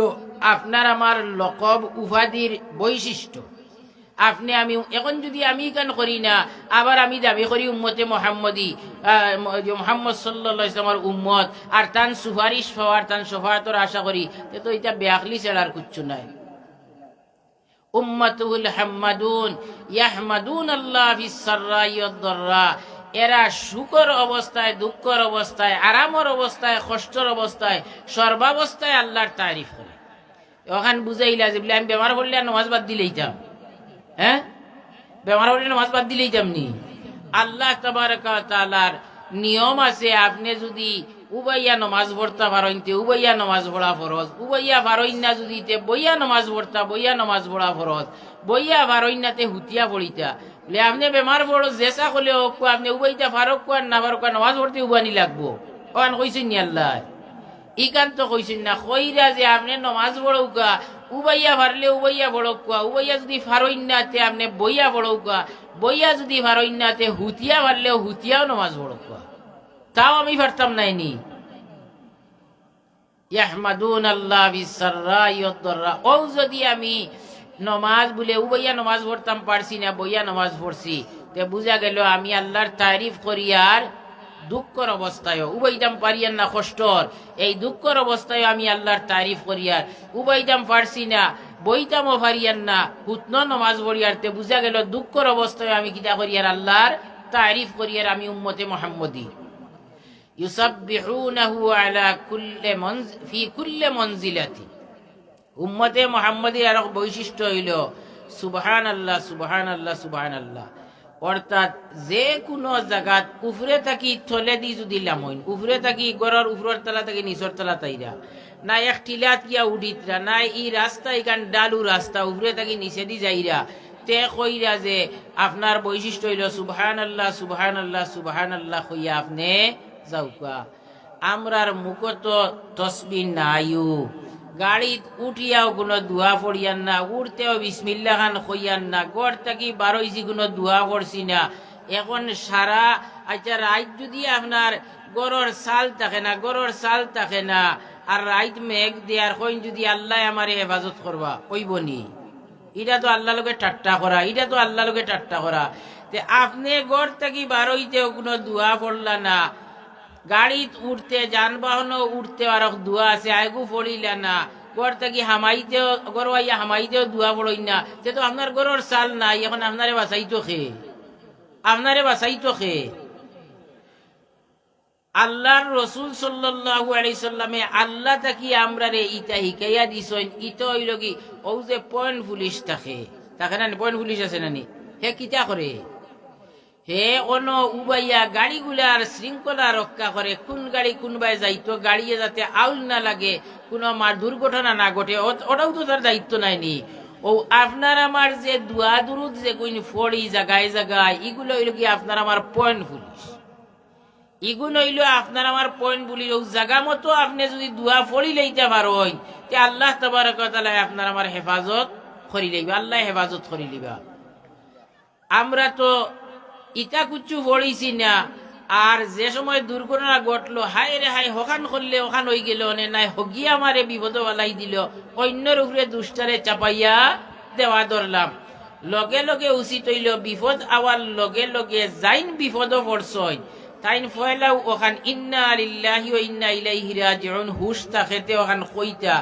আপনার আমার লকব উপাধির বৈশিষ্ট্য। আপনি আমি এখন যদি আমি কেন করি না, আবার আমি দাবি করি উম্মতে মোহাম্মদী, মোহাম্মদ সাল্লাল্লাহু আলাইহি ওয়াসাল্লামের উম্মত, আর তান সুপারিশ পাওয়ার তান শফাআতের আশা করি, তো এটা বেআকলি ছাড়ার কিচ্ছু নাই। উম্মাতুল হাম্মাদুন ইয়াহমাদুন আল্লাহ ফিস সাররাই ওয়াদ দাররা, এরা সুখর অবস্থায়, দুঃখর অবস্থায়, আরামের অবস্থায়, কষ্টের অবস্থায়, সর্বাবস্থায় আল্লাহর তারিফ করে। ওখান বুঝাইলা যে আমি বেমার পড়লে নামাজ বাদ দিলেইতাম, হ্যাঁ বেমার পড়লে নামাজ বাদ দিলেইতাম নি? আল্লাহ তাবারক ওয়া তাআলার নিয়ম আছে, আপনি যদি উবাইয়া নমাজ পড়তা পারইনতে উবাইয়া নমাজ পড়া ফরজ, উবাইয়া পারইন না যদি তে বইয়া নমাজ পড়তা বইয়া নমাজ পড়া ফরজ, বইয়া পারইন না তে হুতিয়া পড়িতা। বলে আপনি বেমার পড়ো জেসা করলে আপনি উবাইতা ফারক কোয়ার না ফারক নমাজ পড়তে উবানি লাগবো, ওখান কইছেন নি আল্লাহ? ইকান তো কইছেন না, কইরা যে আপনি নমাজ পড়ৌকা উবাইয়া পারলে উবাইয়া পড়ৌকা, উবাইয়া যদি ফারইন না তে আপনি বইয়া পড়ৌকা, বইয়া যদি ফারইন না তে হুতিয়া পারলেও হুতিয়াও নমাজ পড়ৌকা। তাও আমি পারতাম নাইনি। ইয়াহমাদুন আল্লাহ ফিস সাররাই ওয়াদ দাররা, ও যদি আমি নমাজ বলে উবাইয়া নমাজ পড়তাম পারছি না, বইয়া নমাজ পড়ছি, তে বুঝা গেল আমি আল্লাহর তারিফ করি। আর দুঃখর অবস্থায় উবাইদাম পারিয়ান না, কষ্টর এই দুঃখর অবস্থায় আমি আল্লাহর তারিফ করি। আর উবাইদাম পারছি না, বইতামও পারিয়ান না, হুতন নমাজ পড়িয়ার, তে বুঝা গেল দুঃখর অবস্থায় আমি কিতা করি আর আল্লাহর তারিফ করি। আর আমি উম্মতে মুহাম্মদী। ইউসাব্বিহুনাহু আলা কুল্লি ফি কুল্লি মনজিলাতি, উম্মতে মুহাম্মদীর আর বৈশিষ্ট্য হইল সুবহানাল্লাহ সুবহানাল্লাহ সুবহানাল্লাহ। অর্থাৎ যে কোনো জায়গাত উফরে থাকি থলে দি যদি লামইন, উফরে থাকি গড়র উপরের তলা থাকি নিচের তলা তাইরা না, এক টিলাত গিয়া উঠিতরা না, ই রাস্তা এখান ডালু রাস্তা উফরে থাকি নিচে দি যাইরা, তে কইরা যে আপনার বৈশিষ্ট্য হইল সুবহানাল্লাহ সুবহানাল্লাহ সুবহানাল্লাহ কইয়া আপনি যাওকা। আমরার মুখত তসবিহ নাইও, গাড়িত উঠিয়াও কোনো দোয়া পড়িয়ান না, উঠতেও বিসমিল্লাহ খান কইয়ান না, গড় থাকি বারোইছি কোনো দোয়া পড়ছি না। এখন সারা আচ্ছা রাইত যদি আপনার গড়র চাল থাকে না, গড়র চাল থাকে না, আর রাইত মেঘ দেয়ার কইন যদি আল্লাহ আমারে হেফাজত করবা কইবনি, এটা তো আল্লাহ লোকে ঠাট্টা করা, এটা তো আল্লাহ লোকে ঠাট্টা করা। তে আপনি গড় থাকি বারোইতেও কোনো দোয়া পড়লা না, গাড়িত উঠতে যানবাহনও উঠতে আর দোয়া আছে আইগু পড়িলা না, গড় থাকি হামাইতেও গড়াইয়া হামাইতেও দোয়া পড়ই না, সে তো আপনার গড়র চাল নাই, এখন আপনারে বাঁচাইতো খে, আপনারে বাঁচাইতো খে। আল্লাহর রসুল সাল্লাল্লাহু আলাইহি সাল্লামে আল্লাহ তাকি আমরারে ইটা হিকাইয়া দিছেন। ইটা হইল কি ও যে পয়েন্ট পুলিশ থাকে না, পয়েন্ট পুলিশ আছে নানি, হে কিতা করে, হে অন উবাইয়া গাড়িগুলার শৃঙ্খলা রক্ষা করে, কোন গাড়ি কোনবাই যাইতো গাড়িয়ে যাতে আউল না লাগে, কোনো দুর্ঘটনা না ঘটে, ওটাও তো তার দায়িত্ব নাইনি। ও আপনার আমার যে দুয়া দুরুদ যে কইনি ফড়ি জায়গায় জায়গায়, এগুলো হইল কি আপনার আমার পয়েন্ট পুলিশ, এগুলো হইল আপনার আমার পয়েন্ট পুলিশ। ও জায়গা মতো আপনি যদি দুয়া ফড়ি লইতে পারেন, তে আল্লাহ তাবারক ওয়া তাআলা আপনার আমার হেফাজত করি লইবা, আল্লাহ হেফাজত করি লইবা। আমরা তো ইটা কুচ্ছু পড়িছি না, আর যে সময় দুর্ঘটনা ঘটলো হায় রে হায় হকান করলে ওখান হয়ে গেল নাই, হগিয়া আমারে বিপদ বালাই দিল, অন্যের উপরে দুষ্টারে চাপাইয়া দেওয়া ধরলাম। লগে লগে উচিত হইল বিপদ আওয়ার লগে লগে যাইন বিপদও পড়ছই তাইন ফয়লাও ওখান ইন্না লিল্লাহি ওয়া ইন্না ইলাইহি রাজিউন হুশ থাকেতে ওখান কইতা,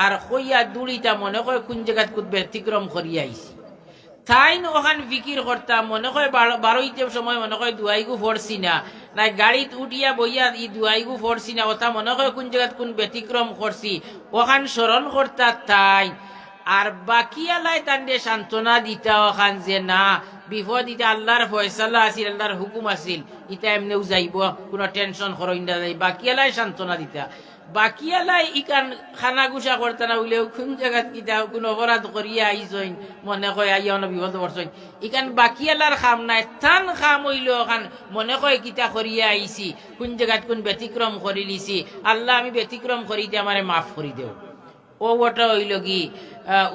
আর কইয়া দুড়িটা মনে হয় কোন জায়গাত কুত ব্যতিক্রম করিয়া আইছি, তাইন ওখান ফিকির করতাম মনে হয় বারোইতে সময় মনে হয় দুয়াইগু ফরছি না, নাই গাড়িত উঠিয়া বইয়া ই দুয়াইগু ফরছি না, ওটা মনে হয় কোন জায়গাত কোন ব্যতিক্রম করছি, ওখান স্মরণ করতা তাই আর বাকি আলাই তান্ডে সান্ত্বনা দিতা ওখান যে না বিপদ ইটা আল্লাহর ফয়সালা আছিল, আল্লাহর হুকুম আছিল, ইটা এমনিও যাইব, কোনো টেনশন করই না যাই, বাকি আলাই সান্ত্বনা দিতা। বাকি আলাই ইকান খানা গুছা করতে না হইলেও কোন জায়গাত কিতা কোন অপরাধ করিয়া আইসইন মনে কয় আইয়া অন বিপদ করছইন, ইকান বাকি আলার খাম নাই, থান খাম হইল ওখান মনে কয় কিতা করিয়া আইছি, কোন জায়গাত কোন ব্যতিক্রম করি লিছি, আল্লাহ আমি ব্যতিক্রম করিতে আমারে মাফ করি দেও। ও ওটা হইল কি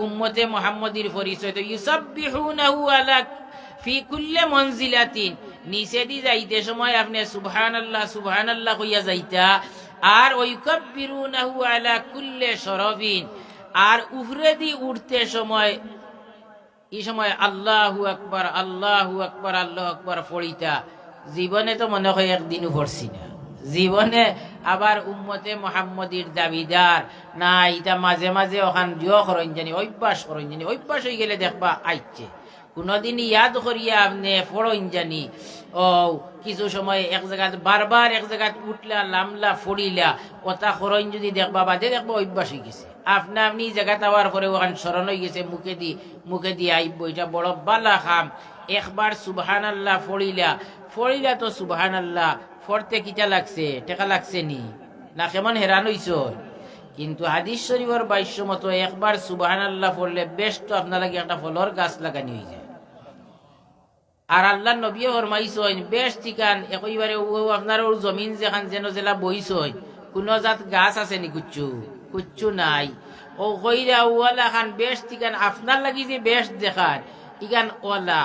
উম্মতে মুহাম্মদীর পরিচয়। তো ইউসাব্বিহুনাহু আলা ফি কুল্লি মনজিলাতিন, নিচে দি যাইতে সময় আপনি সুবহানাল্লাহ সুবহানাল্লাহ কইয়া যাইতা, আর ওয়াইকাব্বিরুনাহু আলা কুল্লি শরফিন, আর উপরে দি উঠতে সময় এই সময় আল্লাহু আকবার আল্লাহু আকবার আল্লাহু আকবার পড়িতা। জীবনে তো মনে হয় একদিনও পড়ছি না, জীবনে আবার উম্মতে মুহাম্মদীর দাবিদার না, এটা মাঝে মাঝে ওখান দিও করন জানি, অভ্যাস করন জানি, অভ্যাস হয়ে গেলে দেখবা আইছে কোনদিন ইয়াদ করিয়া আপনি ফড়ইন জানি। ও কিছু সময় এক জায়গায় বারবার এক জায়গায় উঠলা লামলা ফড়িলা ওটা করইন যদি দেখবা বাদে দেখবা অভ্যাস হয়ে গেছে, আপনা আপনি জায়গাতে আবার পরে ওখান স্মরণ হয়ে গেছে, মুখে দিয়ে আইব, এটা বড় বালা খাম। একবার সুবহানাল্লাহ ফড়িলা তো সুবহানাল্লাহ ফরতে কিটা লাগছে, টেকা লাগছে নি না, কেমন হেরান হইছ। কিন্তু হাদিস শরীফের ভাষ্য মতো একবার সুবহানাল্লাহ পড়লে বেশ তো আপনার লাগে একটা ফলর গাছ লাগানি হয়ে যায়। আর আল্লাহ নবীও ফরমাইছেন বেশ ঠিকান একইবারে আপনার ওর জমিন যেখান যেন জেলা বইছেন কোন জাত গাছ আছে নি, কুচ্ছু নাই। ও কইরা ওয়ালা খান বেশ ঠিকান আপনার লাগি যে বেশ দেখান ইখান ওলা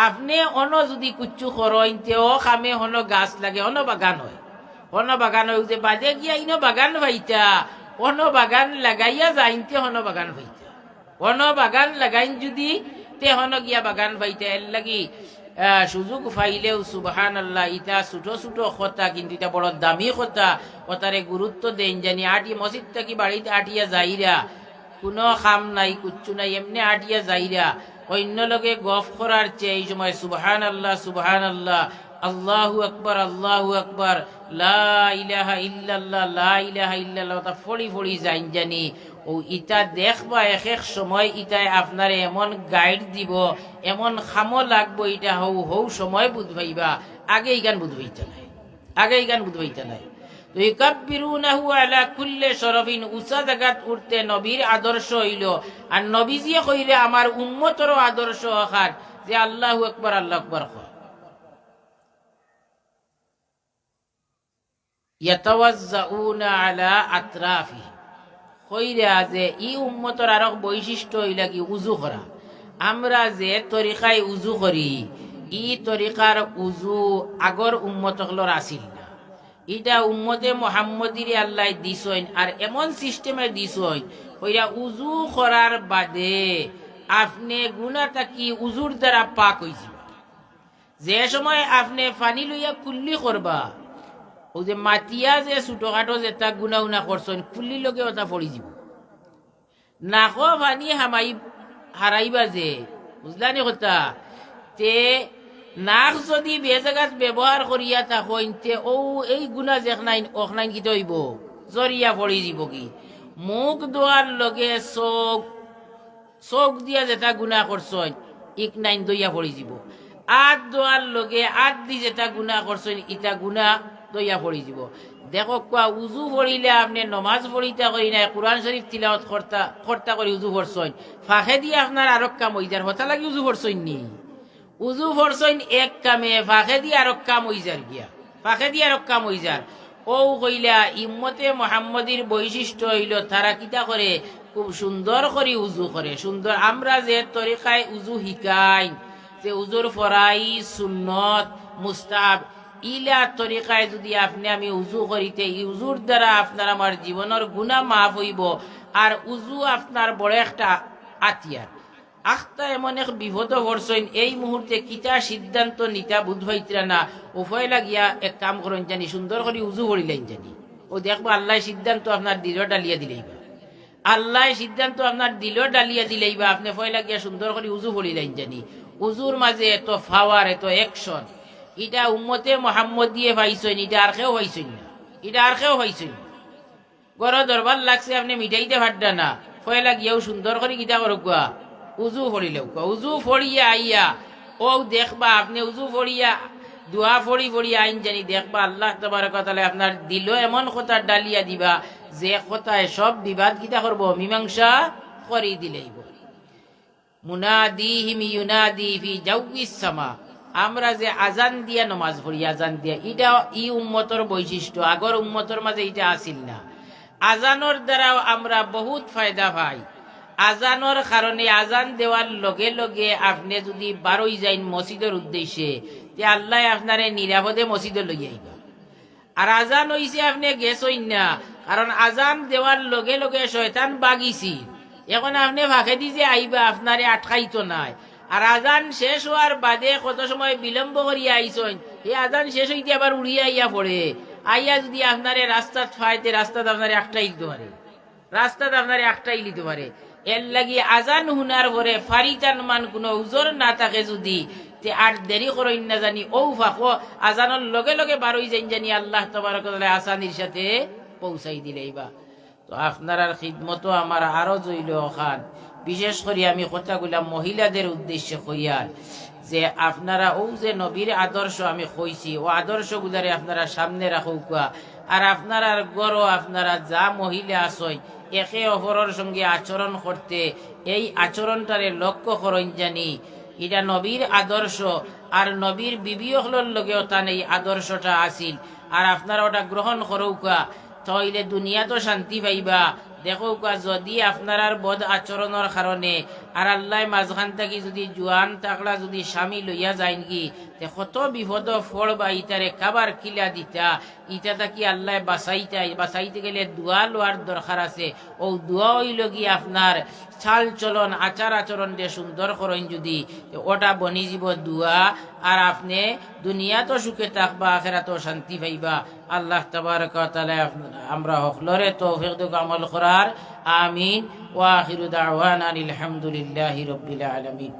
আপনি অন যদি কুচ্ছু করইন তেও খামে হন গাছ লাগে, অন বাগান হয়, অন বাগান হয় যে বাদে গিয়া ইনো বাগান ভাইতা, অন বাগান লাগাইয়া যাইতে হন বাগান ভাইতা, অন বাগান লাগাইন যদি তে হন গিয়া বাগান ভাইতা। এর লাগি সুযোগ পাইলেও সুবহানাল্লাহ ইটা ছোট ছোট কথা কিন্তু এটা বড় দামি কথা, ওটারে গুরুত্ব দেন জানি। আটি মসজিদ থাকি বাড়িতে আটিয়া যাইরা কোনো খাম নাই কুচ্ছু নাই, এমনি আটিয়া যাইরা অন্য লগে গফ করার চেয়ে এই সময় সুবহানাল্লাহ সুবহানাল্লাহ আল্লাহু আকবার লা ইলাহা ইল্লাল্লাহ লা ইলাহা ইল্লাল্লাহ তা ফড়ি যাইন জানি। ও ইটা দেখবা এক এক সময় ইটাই আপনারে এমন গাইড দিব, এমন খামো লাগবো, এটা হৌ সময় বুঝবাইবা, আগে গান বুঝবাইতা নাই। তো ইকাব্বিরুনাহু আলা কুল্লি শরফিন, উঁচা জায়গাত উঠতে নবীর আদর্শ হইল। আর নবীজি কইলে আমার উম্মতরও আদর্শ হখার যে আল্লাহু আকবার কর। ইয়াতাওয়াজ্জাউনা আলা আতরাফি, কইরা যে ই উম্মতর আরো বৈশিষ্ট্য হইলা কি উজু করা। আমরা যে তরিকায় উজু করি ই তরিকার উজু আগর উম্মত হলর আসিল না, এটা উম্মতে মুহাম্মদীর আল্লাহ দিছইন। আর এমন সিস্টেমে দিছইন কইরা উজু করার বাদে আপনি গুনাহটা কি উজুর দ্বারা পাক হইছে। যে সময় আপনি পানি লইয়া কুল্লি করবা, ও যে মাতিয়া যে ছোটখাটো যেটা গুনা করছেন কুল্লি লগে ওটা পড়ি যাব, নাকো পানি হারাইবা যে বুঝলানি কথা। তে নাক যদি বেজাগাত ব্যবহার করিয়া থাকেন তে ও এই গুণা যেখানাইন ওখানাইন কি হইব জরিয়া পড়ি যাব কি। মুখ দোয়ার লগে চোখ দিয়া যেটা গুণা করছেন ইক নাইন দইয়া পড়ি যাব। আত দোয়ার লগে আত দি যেটা গুণা করছেন ইটা গুণা দইয়া পড়ি যাব। দেখো কোয়া উজু পড়িলে আপনি নমাজ পড়িতা করি নাই, কোরআন শরীফ তিলাওয়াত কর্তা করে উজু পড়ছেন, ফাঁকে দিয়ে আপনার আরো কাম হয়ে যার হতা লাগি উজু পড়ছেন নি। উজু পড়ছেন এক কামে, ফাঁকে দিয়ে আরো কাম হয়ে যার গিয়া, ফাঁকে দিয়ে আরো কাম হয়ে যার। ও কইলা ইম্মতে মুহাম্মদীর বৈশিষ্ট্য হইল তারা কিতা করে খুব সুন্দর করে উজু করে। সুন্দর আমরা যে তরিকায় উজু শিকাই, যে উজুর ফরাই সুন্নত মুস্তাহাব ইলা তরিকায় যদি আপনি আমি উজু করিতে এই উজুর দ্বারা আপনার আমার জীবনের গুনাহ মাফ হইব। আর উজু আপনার বড় একটা আতিয়ার। আখতা এমন এক বিপদ করছেন এই মুহূর্তে কিতা সিদ্ধান্ত নিতা বুঝবাইতরা না, উভয় লাগিয়া এক কাম করেন জানি সুন্দর করে উজু করিলেন জানি। ও দেখবো আল্লাহ সিদ্ধান্ত আপনার দিল ডালিয়া দিলেইবা, আল্লাহ সিদ্ধান্ত আপনার দিল ডালিয়া দিলেইবা, আপনি ভয় লাগিয়া সুন্দর করে উজু করিলেন জানি। উজুর মাঝে এত ফাওয়ার এত অ্যাকশন, এটা উম্মতে মুহাম্মদ দিয়ে পাইছেন, এটা আর কেউ পাইছেন না, এটা আর কেউ পাইছেন না। গড় দরবার লাগছে আপনি মিটাইতে পারডা না, পয়লা গিয়াও সুন্দর করে গীতা করুকা উজু ফড়িলেও উজু ফড়িয়া আইয়া ও দেখবা আপনি উজু ফড়িয়া দোয়া ফড়ি ফড়ি আইন জানি দেখবা আল্লাহ তাবারক ওয়া তাআলা আপনার দিল এমন কথা ডালিয়া দিবা যে কথায় সব বিবাদ গীতা করবো মীমাংসা করে দিলেইব। মুনাদিহিম ইউনাদি ফি জাওয়িস সামা, আমরা যে আজান দিয়া নমাজ পড়ি, আজান দিয়া, এটা ই উম্মতর বৈশিষ্ট্য, আগর উম্মতর মাঝে এটা আসিল না। আজানোর দ্বারাও আমরা বহুত ফায়দা পাই। আজানোর কারণে আজান দেওয়ার লগে লগে আপনি যদি বারোই যাইন মসজিদের উদ্দেশ্যে, তে আল্লাহ আপনারে নিরাপদে মসজিদে লই আইবা। আর আজান হইছে আপনি গেছইন না, কারণ আজান দেওয়ার লগে লগে শয়তান বাগিছি, এখন আপনি ফাঁকে দি যে আইবা আপনারে আটকাইতো নাই। আর আজান শেষ হওয়ার বাদে কত সময় বিলম্ব করিয়া আইসন, এই আজান শেষ হইতে আবার উড়িয়া আইয়া পড়ে, আইয়া যদি আপনারে রাস্তাত ফাইতে রাস্তাত আপনারে একটাই দিতে পারে, রাস্তাত আপনারে একটাই দিতে পারে। এর লাগি আজান হুনার পরে ফারিতান মান কোনো উজর না থাকে যদি, তে আর দেরি করেন না জানি ও ফাঁকো আজানোর লগে লগে বারোই যাইন জানি আল্লাহ তাবারক ওয়া তাআলা আসানির সাথে পৌঁছাই দিলেইবা। তো আপনার খিদমতো আমার আরো জইল খান, বিশেষ করে আমি কথাগুলা মহিলাদের উদ্দেশ্যে কইয়ার যে আপনারা ও যে নবীর আদর্শ আমি কইছি, ও আদর্শ গুলারে আপনারা সামনে রাখুকা। আর আপনারা গড় আপনারা যা মহিলা আসই একে অপরের সঙ্গে আচরণ করতে, এই আচরণটারে লক্ষ্য করেন জানি এটা নবীর আদর্শ। আর নবীর বিবিহলর লগেও তান এই আদর্শটা আসিল, আর আপনারা ওটা গ্রহণ করুকা, তাইলে দুনিয়া তো শান্তি পাইবা। দেখো যদি আপনার বদ আচরণের কারণে আর আল্লাহ মাঝখান থাকি যদি জোয়ান টাকলা যদি স্বামী লইয়া যায় কি, কত বিপদ ফড়বা, ইটারে কাবার কিলা দিতা, ইটা থাকি আল্লাহ বাঁচাইতে গেলে দোয়া লোয়ার দরকার আছে। ও দোয়া হইল কি আপনার চাল চলন আচার আচরণ দিয়ে সুন্দর করেন যদি, ওটা বনি যাব দোয়া, আর আপনি দুনিয়া তো সুখে থাকবা, আখিরাত তো শান্তি পাইবা। আল্লাহ তাবারক ওয়া তাআলা আমরা হকলরে তৌফিক দিক আমল করার। আমিন। ওয়া আখিরু দাওয়ানা আলহামদুলিল্লাহি রাব্বিল আলামিন।